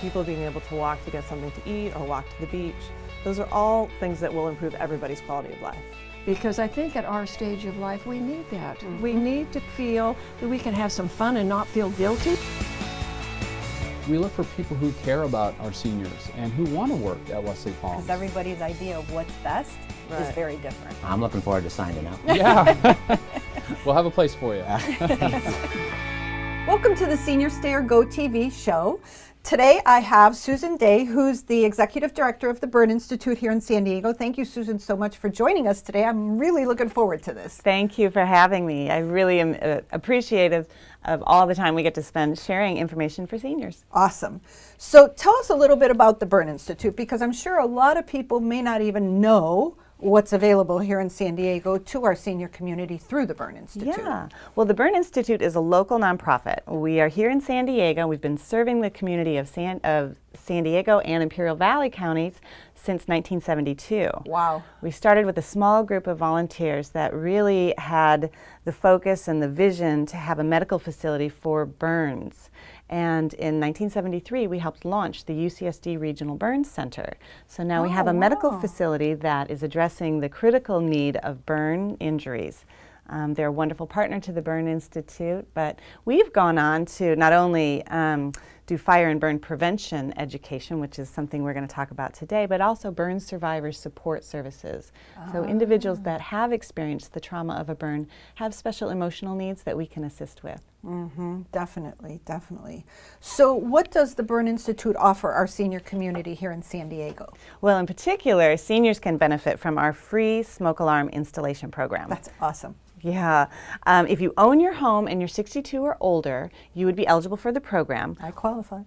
people being able to walk to get something to eat or walk to the beach. Those are all things that will improve everybody's quality of life. Because I think at our stage of life, we need that. We need to feel that we can have some fun and not feel guilty. We look for people who care about our seniors and who want to work at Wesley Palms. Because everybody's idea of what's best is very different. I'm looking forward to signing up. Yeah, we'll have a place for you. Welcome to the Senior Stay or Go TV show. Today I have Susan Day, who's the Executive Director of the Burn Institute here in San Diego. Thank you, Susan, so much for joining us today. I'm really looking forward to this. Thank you for having me. I really am appreciative of all the time we get to spend sharing information for seniors. Awesome. So tell us a little bit about the Burn Institute, because I'm sure a lot of people may not even know what's available here in San Diego to our senior community through the Burn Institute. Yeah, well, the Burn Institute is a local nonprofit. We are here in San Diego. We've been serving the community of San Diego and Imperial Valley counties since 1972. Wow. We started with a small group of volunteers that really had the focus and the vision to have a medical facility for burns. And in 1973, we helped launch the UCSD Regional Burn Center. So now we have a medical facility that is addressing the critical need of burn injuries. They're a wonderful partner to the Burn Institute, but we've gone on to not only do fire and burn prevention education, which is something we're going to talk about today, but also burn survivor support services. So individuals that have experienced the trauma of a burn have special emotional needs that we can assist with. Definitely, definitely. So what does the Burn Institute offer our senior community here in San Diego? Well, in particular, seniors can benefit from our free smoke alarm installation program. That's awesome. Yeah. If you own your home and you're 62 or older, you would be eligible for the program. I qualify.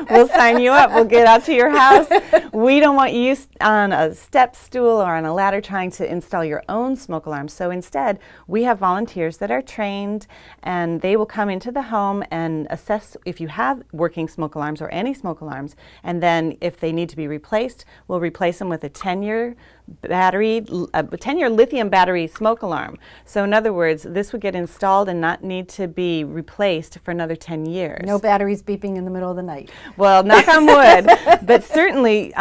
We'll sign you up. We'll get out to your house. We don't want you on a step stool or on a ladder trying to install your own smoke alarm. So instead, we have volunteers that are trained, and they will come into the home and assess if you have working smoke alarms or any smoke alarms. And then if they need to be replaced, we'll replace them with a 10-year lithium battery smoke alarm. So in other words, this would get installed and not need to be replaced for another 10 years. No batteries beeping in the middle of the night. Well, knock on wood, but certainly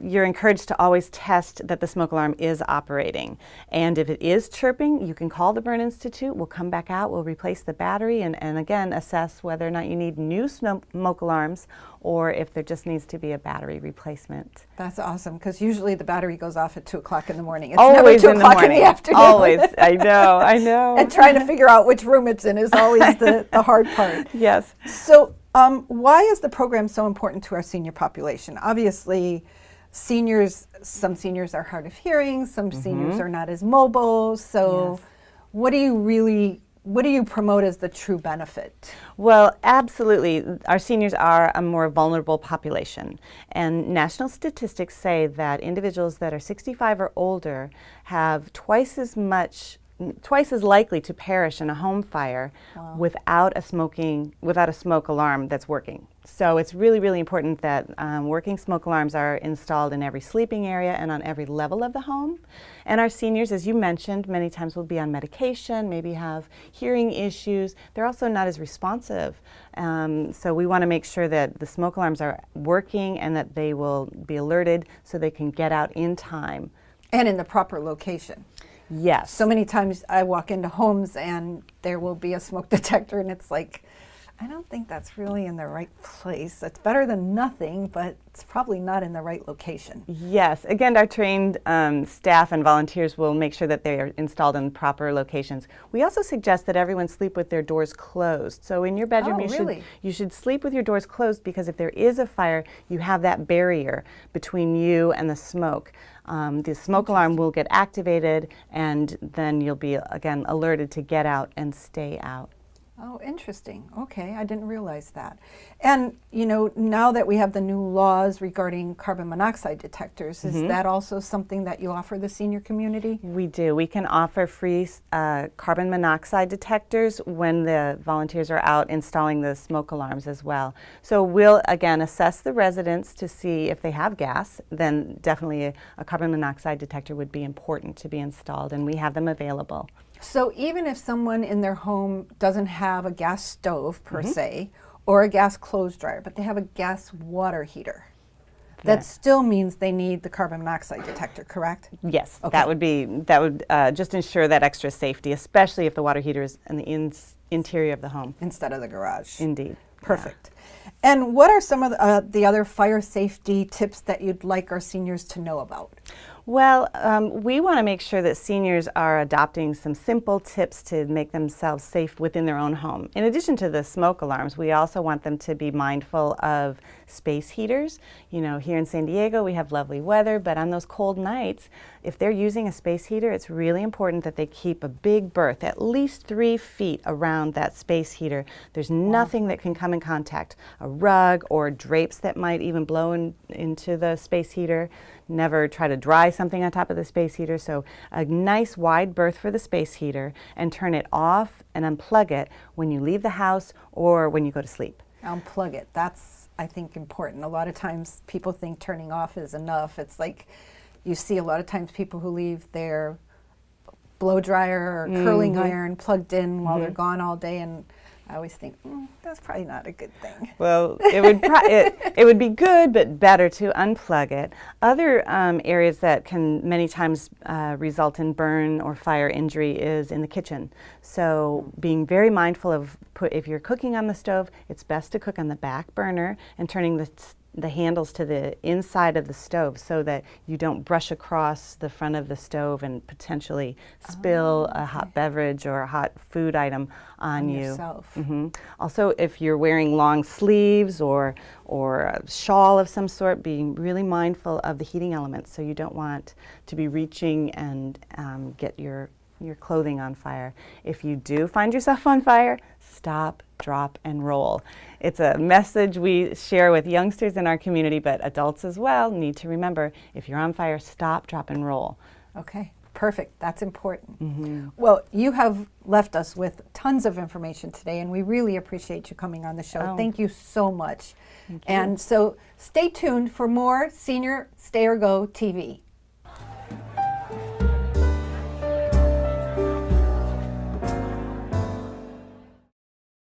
you're encouraged to always test that the smoke alarm is operating. And if it is chirping, you can call the Burn Institute. We'll come back out, we'll replace the battery, and again assess whether or not you need new smoke alarms or if there just needs to be a battery replacement. That's awesome, because usually the battery goes off at 2 o'clock in the morning. It's Always never 2 o'clock in the afternoon. Always, I know. And trying to figure out which room it's in is always the hard part. Yes. So why is the program so important to our senior population? Obviously, some seniors are hard of hearing, some seniors are not as mobile. So what do you promote as the true benefit? Well, absolutely. Our seniors are a more vulnerable population. And national statistics say that individuals that are 65 or older have twice as likely to perish in a home fire without a smoke alarm that's working. So it's really, really important that working smoke alarms are installed in every sleeping area and on every level of the home. And our seniors, as you mentioned, many times will be on medication, maybe have hearing issues. They're also not as responsive. So we want to make sure that the smoke alarms are working and that they will be alerted so they can get out in time. And in the proper location. Yes. So many times I walk into homes and there will be a smoke detector, and it's like, I don't think that's really in the right place. It's better than nothing, but it's probably not in the right location. Yes. Again, our trained staff and volunteers will make sure that they are installed in proper locations. We also suggest that everyone sleep with their doors closed. So in your bedroom, you should sleep with your doors closed, because if there is a fire, you have that barrier between you and the smoke. The smoke alarm will get activated, and then you'll be, again, alerted to get out and stay out. Oh, interesting. Okay, I didn't realize that. And, you know, now that we have the new laws regarding carbon monoxide detectors, is that also something that you offer the senior community? We do. We can offer free carbon monoxide detectors when the volunteers are out installing the smoke alarms as well. So we'll, again, assess the residents to see if they have gas. Then definitely a carbon monoxide detector would be important to be installed, and we have them available. So even if someone in their home doesn't have a gas stove per se, or a gas clothes dryer, but they have a gas water heater. That Yeah. still means they need the carbon monoxide detector, correct? Yes, Okay. that would just ensure that extra safety, especially if the water heater is in the interior of the home. Instead of the garage. Indeed. Perfect. And what are some of the other fire safety tips that you'd like our seniors to know about? Well, we want to make sure that seniors are adopting some simple tips to make themselves safe within their own home. In addition to the smoke alarms, we also want them to be mindful of space heaters. You know, here in San Diego, we have lovely weather, but on those cold nights, if they're using a space heater, it's really important that they keep a big berth, at least 3 feet around that space heater. There's nothing that can come in contact, a rug or drapes that might even blow into the space heater. Never try to dry something on top of the space heater. So a nice wide berth for the space heater, and turn it off and unplug it when you leave the house or when you go to sleep. Unplug it. That's, I think, important. A lot of times people think turning off is enough. It's like you see a lot of times people who leave their blow dryer or curling iron plugged in while they're gone all day, and I always think that's probably not a good thing. Well, it would it would be good, but better to unplug it. Other areas that can many times result in burn or fire injury is in the kitchen. So being very mindful of if you're cooking on the stove, it's best to cook on the back burner and turning the handles to the inside of the stove so that you don't brush across the front of the stove and potentially spill a hot beverage or a hot food item on you. Yourself. Also, if you're wearing long sleeves or a shawl of some sort, being really mindful of the heating elements, so you don't want to be reaching and get your clothing on fire. If you do find yourself on fire, stop, drop, and roll. It's a message we share with youngsters in our community, but adults as well need to remember, if you're on fire, stop, drop, and roll. Okay, perfect. That's important. Well, you have left us with tons of information today, and we really appreciate you coming on the show. Oh. Thank you so much. And so stay tuned for more Senior Stay or Go TV.